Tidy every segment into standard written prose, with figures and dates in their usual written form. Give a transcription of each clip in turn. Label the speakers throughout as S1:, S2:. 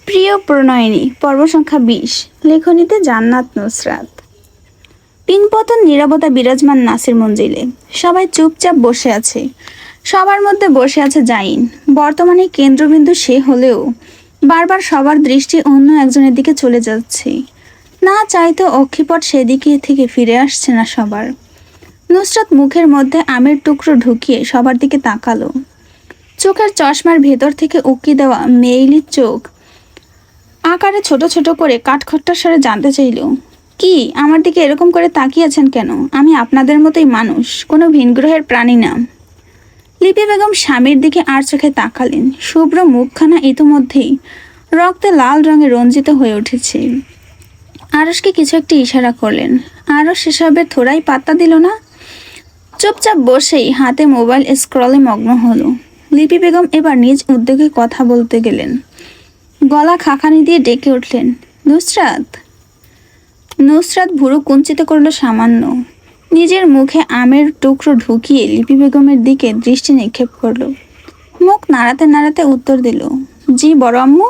S1: প্রিয় প্রণয়িনী পর্ব সংখ্যা ২০। লেখনীতে জান্নাত নুসরাত। পিনপতন নীরবতা বিরাজমান নাসির মঞ্জিলে। সবাই চুপচাপ বসে আছে। সবার মধ্যে বসে আছে জাইন। বর্তমানে কেন্দ্রবিন্দু সে হলেও বারবার সবার দৃষ্টি অন্য একজনের দিকে চলে যাচ্ছে। না চাইতো অক্ষিপট সেদিকে থেকে ফিরে আসছে না সবার। নুসরাত মুখের মধ্যে আমের টুকরো ঢুকিয়ে সবার দিকে তাকালো। চোখের চশমার ভেতর থেকে উকি দেওয়া মেইলি চোখ আকারে ছোট ছোট করে কাঠখট্টার স্বরে জানতে চাইল, কি আমার দিকে এরকম করে তাকিয়েছেন কেন? আমি আপনাদের মতোই মানুষ, কোনো ভিনগ্রহের প্রাণী না। লিপি বেগম স্বামীর দিকে আর চোখে তাকালেন। শুভ্র মুখখানা ইতোমধ্যেই রক্তে লাল রঙে রঞ্জিত হয়ে উঠেছে। আরশকে কিছু একটা ইশারা করলেন। আরশ সেসবের থোড়াই পাত্তা দিল না। চুপচাপ বসেই হাতে মোবাইল স্ক্রলে মগ্ন হলো। লিপি বেগম এবার নিজ উদ্যোগে কথা বলতে গেলেন। গলা খাখানি দিয়ে ডেকে উঠলেন, নুসরাত। নুসরাত ভুরু কুঞ্চিত করল সামান্য। নিজের মুখে আমের টুকরো ঢুকিয়ে লিপি বেগমের দিকে দৃষ্টি নিক্ষেপ করল। মুখ নাড়াতে নাড়াতে উত্তর দিল, জি বড় আম্মু।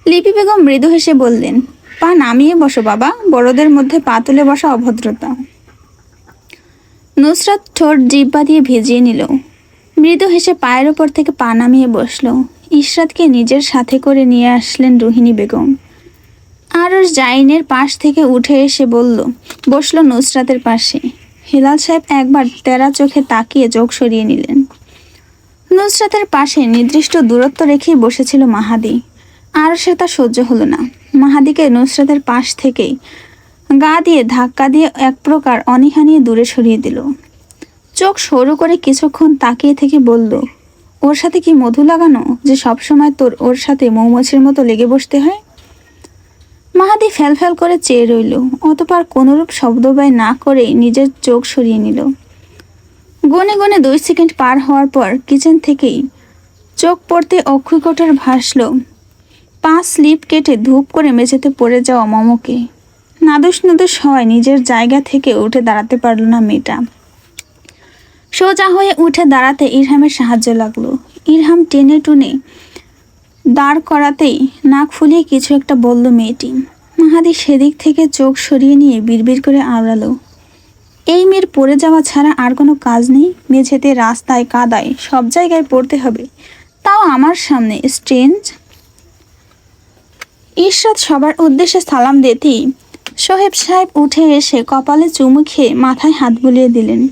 S1: লিপি বেগম মৃদু হেসে বললেন, পা নামিয়ে বসো বাবা, বড়দের মধ্যে পা তুলে বসা অভদ্রতা। নুসরাত ঠোঁট জিহ্বা দিয়ে ভিজিয়ে নিল। মৃদু হেসে পায়ের ওপর থেকে পা নামিয়ে বসল। ইশরাতকে নিজের সাথে করে নিয়ে আসলেন রোহিণী বেগম। আরশ জাইনের পাশ থেকে উঠে এসে বসল নুসরাতের পাশে। হেলাল সাহেব একবার তেরা চোখে তাকিয়ে চোখ সরিয়ে নিলেন। নুসরাতের পাশে নির্দিষ্ট দূরত্ব রেখেই বসেছিল মাহাদি। আরশের তা সহ্য হলো না। মাহাদিকে নুসরাতের পাশ থেকেই গা দিয়ে ধাক্কা দিয়ে এক প্রকার অনীহা নিয়ে দূরে সরিয়ে দিল। চোখ সরু করে কিছুক্ষণ তাকিয়ে থেকে বলল, ওর সাথে কি মধু লাগানো যে সবসময় তোর ওর সাথে মৌমাছির মতো লেগে বসতে হয়? মাহাদি ফ্যাল ফ্যাল করে চেয়ে রইল। অতপর কোনরূপ শব্দব্যয় না করে নিজের চোখ সরিয়ে নিল। গনে গনে 2 সেকেন্ড পার হওয়ার পর কিচেন থেকেই চোখ পড়তে অক্ষয়কোটার ভাসল 5 স্লিপ কেটে ধূপ করে মেঝেতে পড়ে যাওয়া মমকে। নাদুস নাদুস হয় নিজের জায়গা থেকে উঠে দাঁড়াতে পারল না মেয়েটা। সোজা হয়ে উঠে দাঁড়াতে ইরহামের সাহায্য লাগলো। ইরহাম টেনে টুনে দাঁড় করাতেই নাক ফুলিয়ে কিছু একটা বলল মেয়েটি। মাহাদি সেদিক থেকে চোখ সরিয়ে নিয়ে বিড়বিড় করে আওড়ালো, এই মেয়ের পড়ে যাওয়া ছাড়া আর কোনো কাজ নেই? মেঝেতে, রাস্তায়, কাদায়, সব জায়গায় পড়তে হবে, তাও আমার সামনে। স্ট্রেঞ্জ। ইশরাত সবার উদ্দেশ্যে সালাম দিতেই সোহেব সাহেব উঠে এসে কপালে চুমু খেয়ে মাথায় হাত বুলিয়ে দিলেন।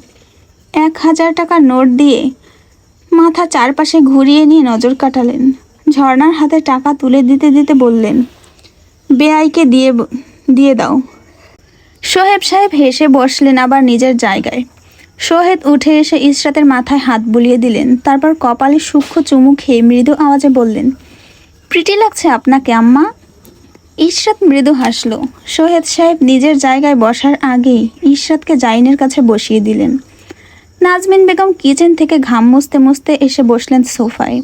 S1: 1000 টাকার নোট দিয়ে মাথা চারপাশে ঘুরিয়ে নিয়ে নজর কাটালেন। ঝর্ণার হাতে টাকা তুলে দিতে দিতে বললেন, বেআইকে দিয়ে দাও। সোহেব সাহেব হেসে বসলেন আবার নিজের জায়গায়। সোহেদ উঠে এসে ইশরাতের মাথায় হাত বুলিয়ে দিলেন। তারপর কপালে সূক্ষ্ম চুমু খেয়ে মৃদু আওয়াজে বললেন, প্রিটি লাগছে আপনাকে আম্মা। ইশরাত মৃদু হাসল। সোহেদ সাহেব নিজের জায়গায় বসার আগেই ইশরাতকে জাইনের কাছে বসিয়ে দিলেন। নাজমিন বেগম কিচেন থেকে ঘাম মুছতে মুছতে এসে বসলেন সোফায়।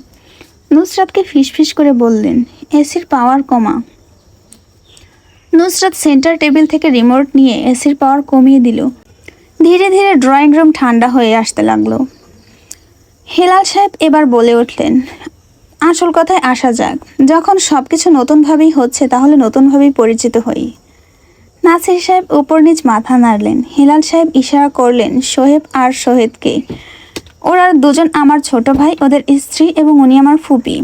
S1: নুসরাতকে ফিসফিস করে বললেন, এসির পাওয়ার কমা। নুসরাত সেন্টার টেবিল থেকে রিমোট নিয়ে এসির পাওয়ার কমিয়ে দিল। ধীরে ধীরে ড্রয়িং রুম ঠান্ডা হয়ে আসতে লাগলো। হেলাল সাহেব এবার বলে উঠলেন, আসল কথায় আসা যাক, যখন সব কিছু নতুনভাবেই হচ্ছে তাহলে নতুনভাবেই পরিচিত হই। নাসির সাহেব উপর নিচ মাথা নাড়লেন। হেলাল সাহেব ইশারা করলেন সোহেব আর সোহেদকে। ওরা দুজন আমার ছোট ভাই, ওদের স্ত্রী, এবং উনি আমার ফুপি।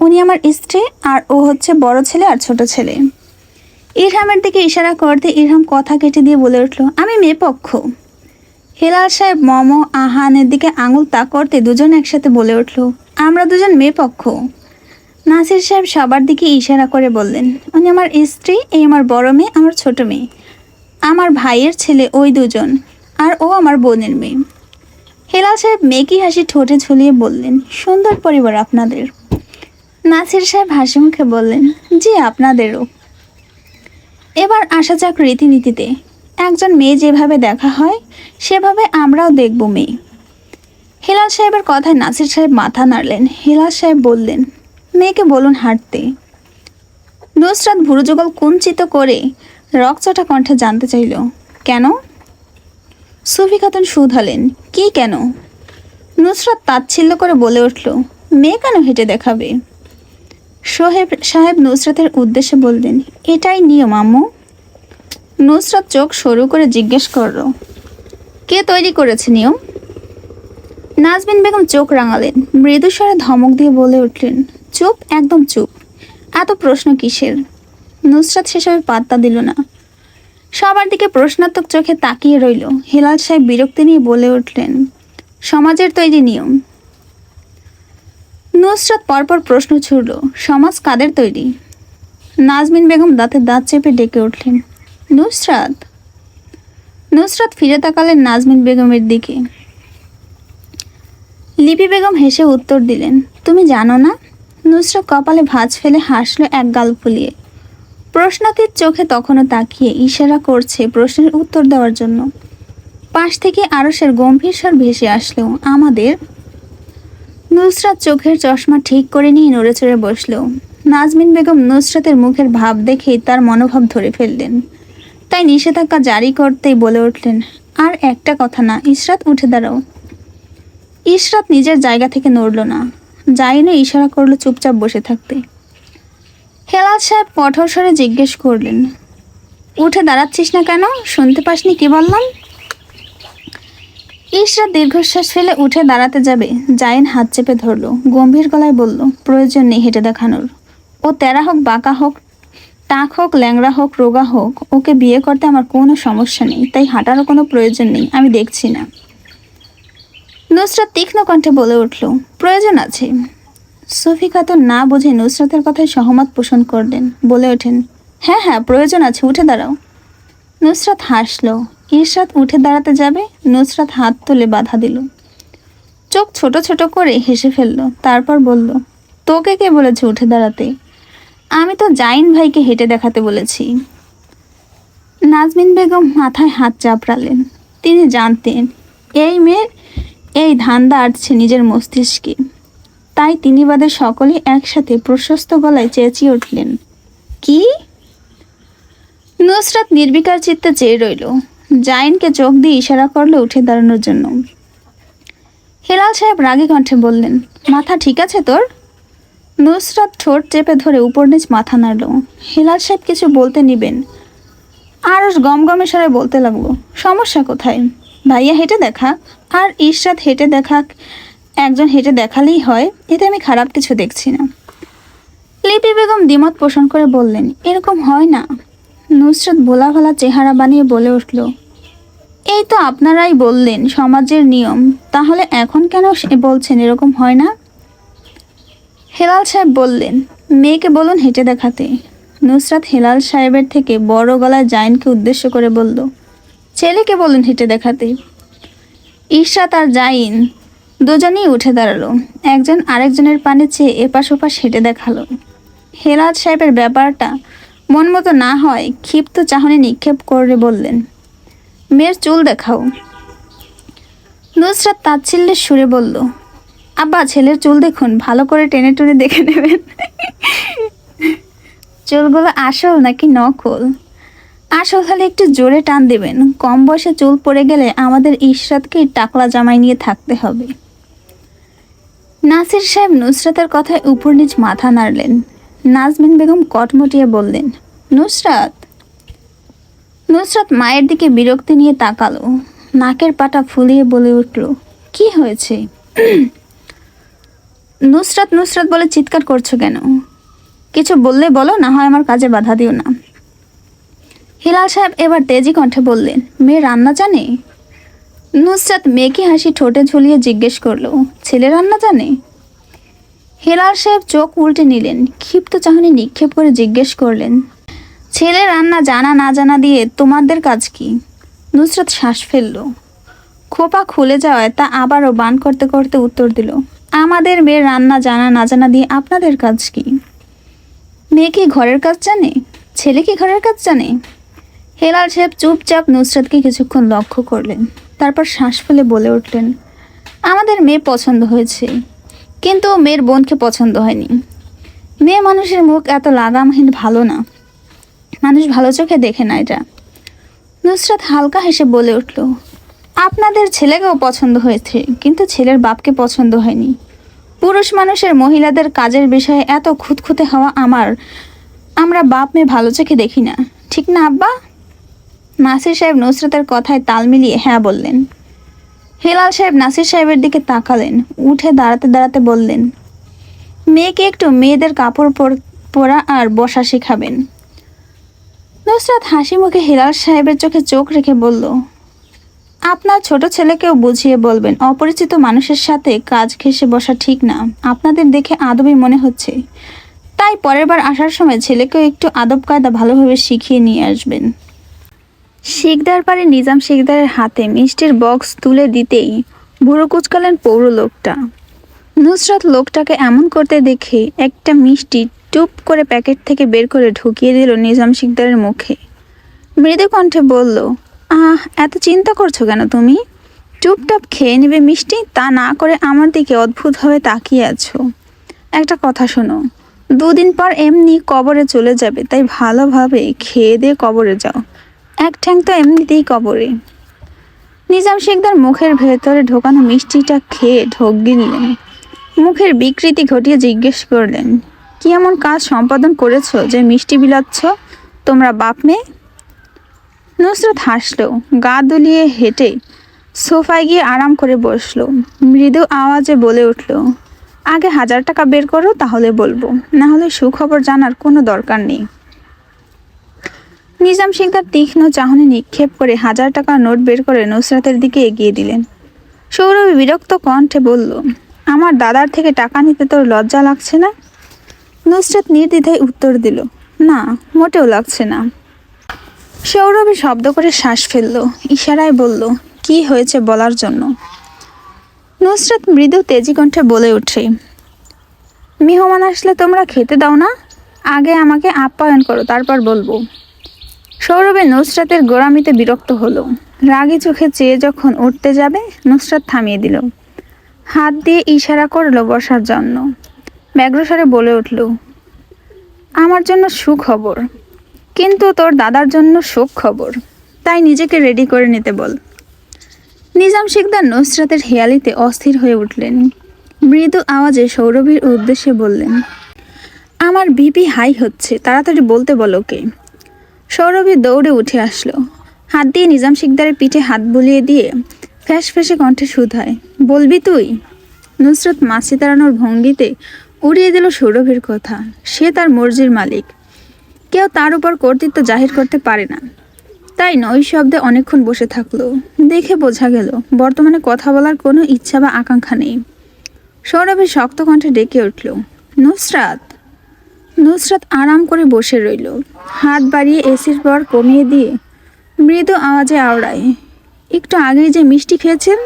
S1: উনি আমার স্ত্রী আর ও হচ্ছে বড় ছেলে আর ছোট ছেলে। ইরহামের দিকে ইশারা করতে ইরহাম কথা কেটে দিয়ে বলে উঠল, আমি মেয়ে পক্ষ। হেলাল সাহেব আহানের দিকে আঙুল তাক করতে দুজন একসাথে বলে উঠল, আমরা দুজন মেয়ে পক্ষ। নাসির সাহেব সবার দিকে ইশারা করে বললেন, উনি আমার স্ত্রী, এই আমার বড় মেয়ে, আমার ছোট মেয়ে, আমার ভাইয়ের ছেলে ওই দুজন, আর ও আমার বোনের মেয়ে। হেলাল সাহেব মেকি হাসি ঠোঁটে ঝুলিয়ে বললেন, সুন্দর পরিবার আপনাদের। নাসির সাহেব হাসি মুখে বললেন, জি আপনাদেরও। এবার আসা যাক রীতিনীতিতে। একজন মেয়ে যেভাবে দেখা হয় সেভাবে আমরাও দেখব মেয়ে। হেলাল সাহেবের কথায় নাসির সাহেব মাথা নাড়লেন। হেলাল সাহেব বললেন, মেয়েকে বলুন হাঁটতে। নুসরাত ভুরুযুগল কুঞ্চিত করে রকচটা কণ্ঠে জানতে চাইল, কেন? সুফি খাতুন শুধালেন, কি কেন? নুসরাত তাচ্ছিল্য করে বলে উঠল, মেয়ে কেন হেঁটে দেখাবে? সাহেব নুসরাতের উদ্দেশ্যে বললেন, এটাই নিয়ম আম্মু। নুসরাত চোখ সরু করে জিজ্ঞেস করল, কে তৈরি করেছে নিয়ম? নাজমিন বেগম চোখ রাঙালেন, মৃদু স্বরে ধমক দিয়ে বলে উঠলেন, চুপ, একদম চুপ, এত প্রশ্ন কিসের? নুসরাত সেসবে পাত্তা দিল না, সবার দিকে প্রশ্নাত্মক চোখে তাকিয়ে রইল। হেলাল সাহেব বিরক্তি নিয়ে বলে উঠলেন, সমাজের তৈরি নিয়ম। নুসরাত পরপর প্রশ্ন ছুড়ল, সমাজ কাদের তৈরি? নাজমিন বেগম দাঁতে দাঁত চেপে ডেকে উঠলেন, নুসরাত। নুসরাত ফিরে তাকালেন নাজমিন বেগমের দিকে। লিপি বেগম হেসে উত্তর দিলেন, তুমি জানো না? নুসরাত কপালে ভাঁজ ফেলে হাসল এক গাল ফুলিয়ে। প্রশ্নাতীত চোখে তখনও তাকিয়ে ইশারা করছে প্রশ্নের উত্তর দেওয়ার জন্য। পাশ থেকে আরশের গম্ভীর স্বর ভেসে আসলেও আমাদের। নুসরাত চোখের চশমা ঠিক করে নিয়ে নড়ে চড়ে বসল। নাজমিন বেগম নুসরাতের মুখের ভাব দেখেই তার মনোভাব ধরে ফেললেন, তাই নিষেধাজ্ঞা জারি করতেই বলে উঠলেন, আর একটা কথা না, ইশরাত উঠে দাঁড়াও। ইশরাত নিজের জায়গা থেকে নড়ল না, যাইনে ইশারা করলো চুপচাপ বসে থাকতে। হেলাল সাহেব কঠোর স্বরে জিজ্ঞেস করলেন, উঠে দাঁড়াচ্ছিস না কেন? শুনতে পাসনি কি বললাম? ইশরাত দীর্ঘশ্বাস ফেলে উঠে দাঁড়াতে যাবে, জাইন হাত চেপে ধরলো, গম্ভীর গলায় বলল, প্রয়োজন নেই হেঁটে দেখানোর। ও তেরা হোক, বাঁকা হোক, টাক হোক, ল্যাংড়া হোক, রোগা হোক, ওকে বিয়ে করতে আমার কোনো সমস্যা নেই, তাই হাঁটারও কোনো প্রয়োজন নেই, আমি দেখছি না। নুসরাত তীক্ষ্ণ কণ্ঠে বলে উঠল, প্রয়োজন আছে। সুফি খাতুন না বুঝে নুসরাতের কথায় সহমত পোষণ করলেন, বলে ওঠেন, হ্যাঁ হ্যাঁ প্রয়োজন আছে, উঠে দাঁড়াও। নুসরাত হাসল। ইশরাত উঠে দাঁড়াতে যাবে, নুসরাত হাত তুলে বাধা দিল। চোখ ছোট ছোট করে হেসে ফেলল, তারপর বলল, তোকে কে বলেছে উঠে দাঁড়াতে? আমি তো জাইন ভাইকে হেঁটে দেখাতে বলেছি। নাজমিন বেগম মাথায় হাত চাপড়ালেন। তিনি জানতেন এই মেয়ের এই ধান্দা আটছে নিজের মস্তিষ্কে, তাই তিনি বাদে সকলে একসাথে প্রশস্ত গলায় চেঁচিয়ে উঠলেন, কি? নুসরাত নির্বিকার চিত্তে চেয়ে রইল। জাইনকে চোখ দিয়ে ইশারা করলো উঠে দাঁড়ানোর জন্য। হেলাল সাহেব রাগী কণ্ঠে বললেন, মাথা ঠিক আছে তোর? নুসরাত ঠোঁট চেপে ধরে উপর নিচ মাথা নাড়ল। হেলাল সাহেব কিছু বলতে নিবেন, আরশ গমগমে স্বরে বলতে লাগলো, সমস্যা কোথায়? ভাইয়া হেঁটে দেখা আর ইশরাত হেঁটে দেখা, একজন হেঁটে দেখালেই হয়, এতে আমি খারাপ কিছু দেখছি না। লিপি বেগম দ্বিমত পোষণ করে বললেন, এরকম হয় না। নুসরাত ভোলা ভালা চেহারা বানিয়ে বলে উঠল, এই তো আপনারাই বললেন সমাজের নিয়ম, তাহলে এখন কেন বলছেন এরকম হয় না? হেলাল সাহেব বললেন, মেয়েকে বলুন হেঁটে দেখাতে। নুসরাত হেলাল সাহেবের থেকে বড় গলায় জাইনকে উদ্দেশ্য করে বলল, ছেলেকে বলুন হেঁটে দেখাতে। ইশরাত আর জাইন দুজনেই উঠে দাঁড়ালো, একজন আরেকজনের পানে চেয়ে এপাশ ওপাশ হেঁটে দেখালো। হেলাল সাহেবের ব্যাপারটা মন মতো না হয় ক্ষিপ্ত চাহনি নিক্ষেপ করে বললেন, মেয়ের চুল দেখাও। নুসরাত তাচ্ছিল্যের সুরে বলল, আব্বা ছেলের চুল দেখুন, ভালো করে টেনে টুনে দেখে নেবেন চুলগুলো আসল নাকি নকল। আসল হলে একটু জোরে টান দেবেন, কম বয়সে চুল পড়ে গেলে আমাদের ইশরাতকেই টাকলা জামাই নিয়ে থাকতে হবে। নাসির সাহেব নুসরাতের কথায় উপর নিচ মাথা নাড়লেন। নাজমিন বেগম কটমটিয়ে বললেন, নুসরাত। নুসরাত মায়ের দিকে বিরক্তি নিয়ে তাকালো, নাকের পাটা ফুলিয়ে বলে উঠল, কি হয়েছে? নুসরাত নুসরাত বলে চিৎকার করছো কেন? কিছু বললে বলো, না হয় আমার কাজে বাধা দিও না। হেলাল সাহেব এবার তেজি কণ্ঠে বললেন, মেয়ে রান্না জানে? নুসরাত মেয়েকে হাসি ঠোঁটে ঝুলিয়ে জিজ্ঞেস করলো, ছেলে রান্না জানে? হেলাল সাহেব চোখ উল্টে নিলেন, ক্ষিপ্ত চাহনি নিক্ষেপ করে জিজ্ঞেস করলেন, ছেলে রান্না জানা না জানা দিয়ে তোমাদের কাজ কি? নুসরাত শ্বাস ফেলল, খোপা খুলে যাওয়ায় তা আবারও বান করতে করতে উত্তর দিল, আমাদের মেয়ের রান্না জানা না জানা দিয়ে আপনাদের কাজ কি? মেয়ে কি ঘরের কাজ জানে? ছেলে কি ঘরের কাজ জানে? হেলাল সাহেব চুপচাপ নুসরাতকে কিছুক্ষণ লক্ষ্য করলেন, তারপর শ্বাস ফেলে বলে উঠলেন, আমাদের মেয়ে পছন্দ হয়েছে, কিন্তু মেয়ের বোনকে পছন্দ হয়নি। মেয়ে মানুষের মুখ এত লাগামহীন ভালো না, মানুষ ভালো চোখে দেখে না এটা। নুসরাত হালকা হেসে বলে উঠল, আপনাদের ছেলেকেও পছন্দ হয়েছে, কিন্তু ছেলের বাপকে পছন্দ হয়নি। পুরুষ মানুষের মহিলাদের কাজের বিষয়ে এত খুঁতখুঁতে হওয়া আমরা বাপ মেয়ে ভালো চোখে দেখি না, ঠিক না আব্বা? নাসির সাহেব নুসরাতের কথায় তাল মিলিয়ে হ্যাঁ বললেন। হেলাল সাহেব নাসির সাহেবের দিকে তাকালেন, উঠে দাঁড়াতে দাঁড়াতে বললেন, মেয়েকে একটু মেয়েদের কাপড় পরা আর বসা শেখাবেন। নুসরাত হাসি মুখে হেলাল সাহেবের চোখে চোখ রেখে বলল, আপনার ছোট ছেলেকেও বুঝিয়ে বলবেন অপরিচিত মানুষের সাথে কাজ ঘেঁষে বসা ঠিক না। আপনাদের দেখে আদবই মনে হচ্ছে, তাই পরের বার আসার সময় ছেলেকেও একটু আদব কায়দা ভালোভাবে শিখিয়ে নিয়ে আসবেন। শিকদার পারে নিজাম শিকদারের হাতে মিষ্টির বক্স তুলে দিতেই বুড়ো কুচকালেন পৌর লোকটা। নুসরাত লোকটাকে এমন করতে দেখে একটা মিষ্টি টুপ করে প্যাকেট থেকে বের করে ঢুকিয়ে দিল নিজাম শিকদারের মুখে। মৃদু কণ্ঠে বলল, এত চিন্তা করছো কেন তুমি? টুপটাপ খেয়ে নেবে মিষ্টি, তা না করে আমার দিকে অদ্ভুতভাবে তাকিয়ে আছো। একটা কথা শোনো, 2 দিন পর এমনি কবরে চলে যাবে, তাই ভালোভাবে খেয়ে দিয়ে কবরে যাও। এক ঠ্যাং তো এমনিতেই কবরে। নিজাম শিকদার মুখের ভেতরে ঢোকানো মিষ্টিটা খেয়ে ঢোক গিললেন। মুখের বিকৃতি ঘটিয়ে জিজ্ঞেস করলেন, কি এমন কাজ সম্পাদন করেছো যে মিষ্টি বিলাচ্ছ তোমরা বাপ মেয়ে? নুসরাত হাসল, গা দুলিয়ে হেঁটে সোফায় গিয়ে আরাম করে বসলো। মৃদু আওয়াজে বলে উঠল, আগে 1000 টাকা বের করো, তাহলে বলবো, না হলে সুখবর জানার কোনো দরকার নেই। নিজাম শিকদার তীক্ষ্ণ চাহনি নিক্ষেপ করে 1000 টাকার নোট বের করে নুসরাতের দিকে এগিয়ে দিলেন। সৌরভী বিরক্ত কণ্ঠে বলল, আমার দাদার থেকে টাকা নিতে তোর লজ্জা লাগছে না? নুসরাত নির্দ্বিধায় উত্তর দিল, না, মোটেও লাগছে না। সৌরভী শব্দ করে শ্বাস ফেলল, ইশারায় বলল, কি হয়েছে বলার জন্য। নুসরাত মৃদু তেজি কণ্ঠে বলে ওঠে, মেহমান আসলে তোমরা খেতে দাও না? আগে আমাকে আপ্যায়ন করো, তারপর বলবো। সৌরভে নুসরাতের গোড়ামিতে বিরক্ত হলো। রাগী চোখে চেয়ে যখন উঠতে যাবে, নুসরাত থামিয়ে দিল। হাত দিয়ে ইশারা করলো বসার জন্য। ব্যগ্রস্বরে বলে উঠল, আমার জন্য সুখবর, কিন্তু তোর দাদার জন্য শোক খবর, তাই নিজেকে রেডি করে নিতে বল। নিজাম শিকদার নুসরাতের হেয়ালিতে অস্থির হয়ে উঠলেন। মৃদু আওয়াজে সৌরভীর উদ্দেশ্যে বললেন, আমার বিপি হাই হচ্ছে, তাড়াতাড়ি বলতে বলো কে। সৌরভী দৌড়ে উঠে আসলো, হাত দিয়ে নিজাম শিকদারের পিঠে হাত বুলিয়ে দিয়ে ফ্যাঁস ফ্যাঁসে কণ্ঠে শুধায়, বলবি তুই? নুসরাত মাছি তাড়ানোর ভঙ্গিতে উড়িয়ে দিল সৌরভীর কথা। সে তার মর্জির মালিক, কেউ তার উপর কর্তৃত্ব জাহির করতে পারে না। তাই নয় শব্দে অনেকক্ষণ বসে থাকলো। দেখে বোঝা গেল বর্তমানে কথা বলার কোনো ইচ্ছা বা আকাঙ্ক্ষা নেই। সৌরভী শক্ত কণ্ঠে ডেকে উঠল, নুসরাত। নুসরাত আরাম করে বসে রইল, হাত বাড়িয়ে এসির পর কমিয়ে দিয়ে মৃদু আওয়াজে আওড়ায়, একটু আগেই যে মিষ্টি খেয়েছেন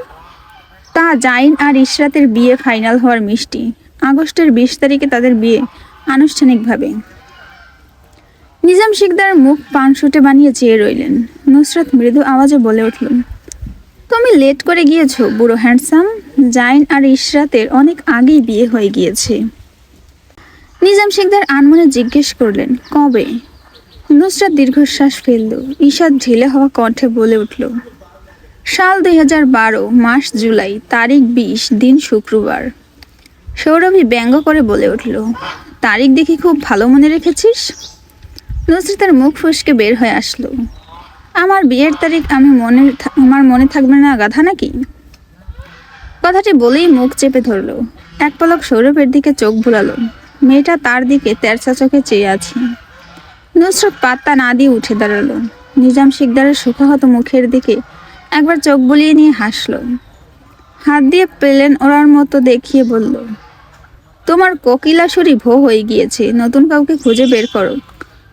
S1: তা জাইন আর ইশরাতের বিয়ে ফাইনাল হওয়ার মিষ্টি। আগস্টের 20 তারিখে তাদের বিয়ে আনুষ্ঠানিকভাবে। নিজাম শিকদার মুখ পানসুটে বানিয়ে চেয়ে রইলেন। নুসরাত মৃদু আওয়াজে বলে উঠল, তুমি লেট করে গিয়েছো বুড়ো হ্যান্ডসাম। জাইন আর ইশরাতের অনেক আগেই বিয়ে হয়ে গিয়েছে। নিজাম শিকদার আনমনে জিজ্ঞেস করলেন, কবে? নুসরাত দীর্ঘশ্বাস ফেলল। ঈশাদ ঢিলে হওয়া কণ্ঠে বলে উঠল, সাল 2012, মাস জুলাই, তারিখ 20, দিন শুক্রবার। সৌরভী ব্যঙ্গ করে বলে উঠল, তারিখ দেখি খুব ভালো মনে রেখেছিস। নুসরাতের মুখ ফসকে বের হয়ে আসলো, আমার বিয়ের তারিখ আমার মনে থাকবে না গাধা নাকি? কথাটি বলেই মুখ চেপে ধরলো। এক পলক সৌরভের দিকে চোখ ভুলালো। মেয়েটা তার দিকে তেরছা চোখে চেয়ে আছে। নুসরাত পাত্তা না দিয়ে উঠে দাঁড়ালো। নিজাম শিকদারের সুখাহত মুখের দিকে একবার চোখ বুলিয়ে নিয়ে হাসলো। হাত দিয়ে প্লেন ওড়ার মতো দেখিয়ে বলল, তোমার কোকিলাসুরি ভো হয়ে গিয়েছে, নতুন কাউকে খুঁজে বের করো,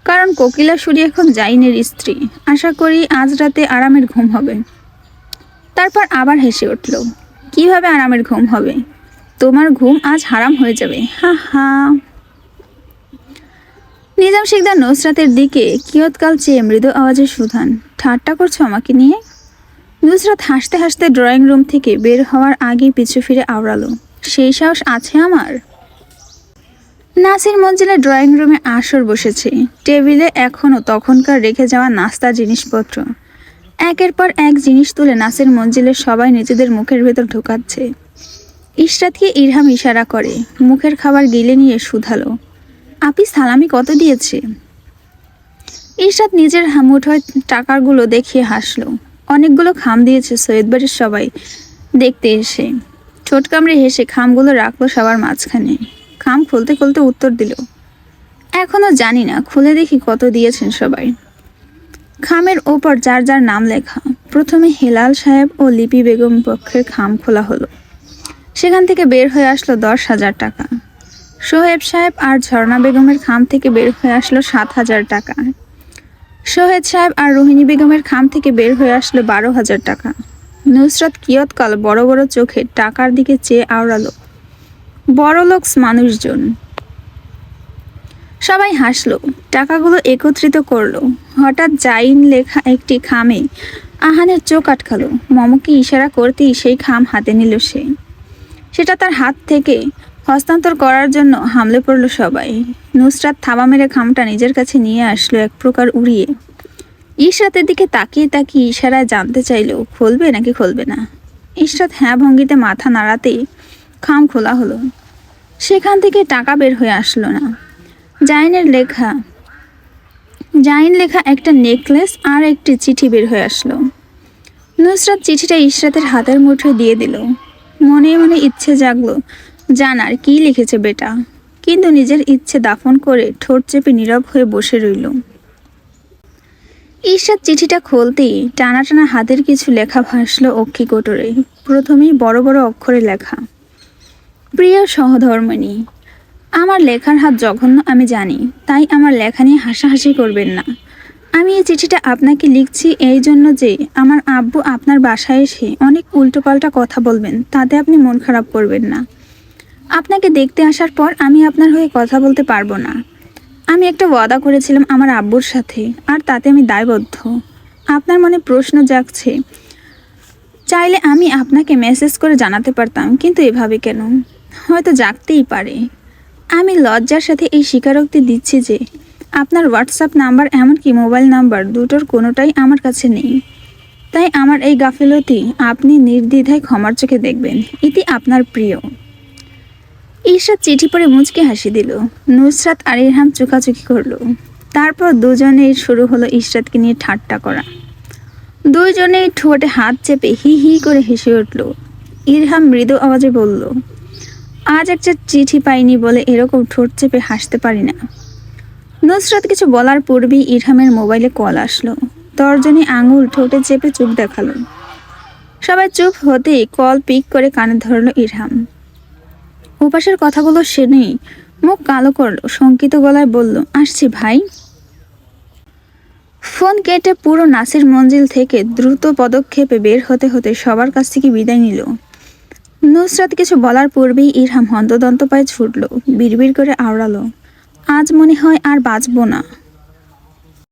S1: কারণ কোকিলাসুরি এখন জাইনের স্ত্রী। আশা করি আজ রাতে আরামের ঘুম হবে। তারপর আবার হেসে উঠল, কিভাবে আরামের ঘুম হবে? তোমার ঘুম আজ হারাম হয়ে যাবে, হা হা। নিজাম শিকদার নুসরাতের দিকে কিয়ৎকাল চেয়ে মৃদু আওয়াজে শুধান, ঠাট্টা করছো আমাকে নিয়ে? নুসরাত হাসতে হাসতে ড্রয়িং রুম থেকে বের হওয়ার আগে পিছু ফিরে আওড়ালো, সেই সাহস আছে আমার? নাসির মঞ্জিলে ড্রয়িং রুমে আসর বসেছে। টেবিলে এখনও তখনকার রেখে যাওয়া নাস্তার জিনিসপত্র। একের পর এক জিনিস তুলে নাসির মঞ্জিলের সবাই নিজেদের মুখের ভেতর ঢোকাচ্ছে। ইশরাতকে ইরহাম ইশারা করে মুখের খাবার গিলে নিয়ে শুধালো, আপি সালামি কত দিয়েছে? ইশরাত নিজের মুঠোয় টাকাগুলো দেখিয়ে হাসলো। অনেকগুলো খাম দিয়েছে সৈয়দ বাড়ির সবাই দেখতে এসে। ঠোঁট কামড়ে হেসে খামগুলো রাখলো সবার মাঝখানে। খাম খুলতে খুলতে উত্তর দিল, এখনো জানি না, খুলে দেখি কত দিয়েছেন সবাই। খামের ওপর যার যার নাম লেখা। প্রথমে হেলাল সাহেব ও লিপি বেগম পক্ষের খাম খোলা হলো। সেখান থেকে বের হয়ে আসলো 10,000 টাকা। সোহেব সাহেব আর ঝর্ণা বেগমের খাম থেকে বের হয়ে আসলো 7,000 টাকা। সোহেদ সাহেব আর রোহিণী বেগমের খাম থেকে বের হয়ে আসলো 12,000 টাকা। নুসরাত কিয়ৎকাল বড় বড় চোখে টাকার দিকে চেয়ে আওড়ালো। বড়লোক মানুষজন। সবাই হাসলো, টাকাগুলো একত্রিত করলো। হঠাৎ জাইন লেখা একটি খামে আহানের চোখ আটকালো। মমকে ইশারা করতেই সেই খাম হাতে নিল সে। সেটা তার হাত থেকে হস্তান্তর করার জন্য হামলে পড়ল সবাই। নুসরাত থাবা মেরে খামটা নিজের কাছে নিয়ে আসলো এক প্রকার উড়িয়ে। ইশরাতের দিকে তাকিয়ে তাকিয়ে ইশারায় জানতে চাইল খুলবে নাকি খুলবে না। ইশরাত হ্যাঁ ভঙ্গিতে মাথা নাড়াতেই খাম খোলা হলো। সেখান থেকে টাকা বের হয়ে আসলো না। জাইন লেখা একটা নেকলেস আর একটি চিঠি বের হয়ে আসলো। নুসরাত চিঠিটা ইশরাতের হাতের মুঠোয় দিয়ে দিল। মনে মনে ইচ্ছে জাগলো জানার কি লিখেছে বেটা, কিন্তু নিজের ইচ্ছে দাফন করে ঠোঁট চেপে নীরব হয়ে বসে রইল। ইশরাত চিঠিটা খুলতেই টানা টানা হাতের কিছু লেখা ভাসলো অক্ষি কোটরে। প্রথমেই বড় বড় অক্ষরে লেখা, প্রিয় সহধর্মিণী, আমার লেখার হাত জঘন্য আমি জানি, তাই আমার লেখা নিয়ে হাসাহাসি করবেন না। আমি এই চিঠিটা আপনাকে লিখছি এই জন্য যে আমার আব্বু আপনার বাসায় এসে অনেক উল্টোপাল্টা কথা বলবেন, তাতে আপনি মন খারাপ করবেন না। আপনাকে দেখতে আসার পর আমি আপনার হয়ে কথা বলতে পারবো না। আমি একটা ওয়াদা করেছিলাম আমার আব্বুর সাথে, আর তাতে আমি দায়বদ্ধ। আপনার মনে প্রশ্ন জাগছে, চাইলে আমি আপনাকে মেসেজ করে জানাতে পারতাম, কিন্তু এভাবে কেন? হয়তো জাগতেই পারে। আমি লজ্জার সাথে এই স্বীকারোক্তি দিচ্ছি যে আপনার হোয়াটসঅ্যাপ নাম্বার এমনকি মোবাইল নাম্বার দুটোর কোনোটাই আমার কাছে নেই। তাই আমার এই গাফিলতি আপনি নির্দ্বিধায় ক্ষমার চোখে দেখবেন। ইতি আপনার প্রিয়। ইশরাত চিঠি পড়ে মুচকে হাসি দিল। নুসরাত আর ইরহাম চোখাচোখি করলো। তারপর দুজনেই শুরু হলো ইশরাতকে নিয়ে ঠাট্টা করা। দুইজনেই ঠোঁটে হাত চেপে হি হি করে হেসে উঠল। ইরহাম মৃদু আওয়াজে বলল, আজ একটা চিঠি পাইনি বলে এরকম ঠোঁট চেপে হাসতে পারি না। নুসরাত কিছু বলার পূর্বেই ইরহামের মোবাইলে কল আসলো। তর্জনী আঙুল ঠোঁটে চেপে চুপ দেখালো। সবাই চুপ হতেই কল পিক করে কানে ধরলো ইরহাম। উপাসের কথাগুলো শুনেই মুখ কালো করলো, শঙ্কিত গলায় বলল, আসছি ভাই। ফোন কেটে পুরো নাসির মঞ্জিল থেকে দ্রুত পদক্ষেপে বের হতে হতে সবার কাছ থেকে বিদায় নিল। নুসরাত কিছু বলার পূর্বেই ইরহাম হন্তদন্ত পায়ে ছুটল, বিড়বিড় করে আওড়ালো, আজ মনে হয় আর বাঁচবো না।